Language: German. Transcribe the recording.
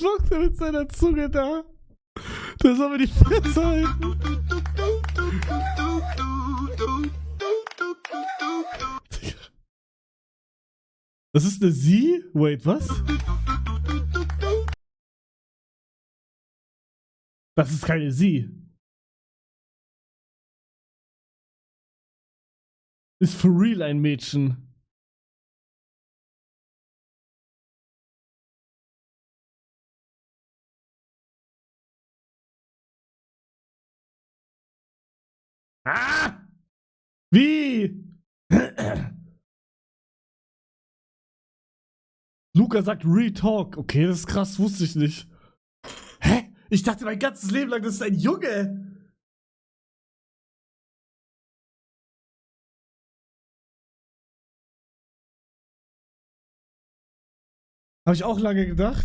macht er mit seiner Zunge da? Da soll man die Fresse halten. Das ist eine Sie? Wait, was? Das ist keine Sie. Ist for real ein Mädchen. Ah! Wie? Luca sagt Real Talk. Okay, das ist krass, wusste ich nicht. Hä? Ich dachte mein ganzes Leben lang, das ist ein Junge. Habe ich auch lange gedacht.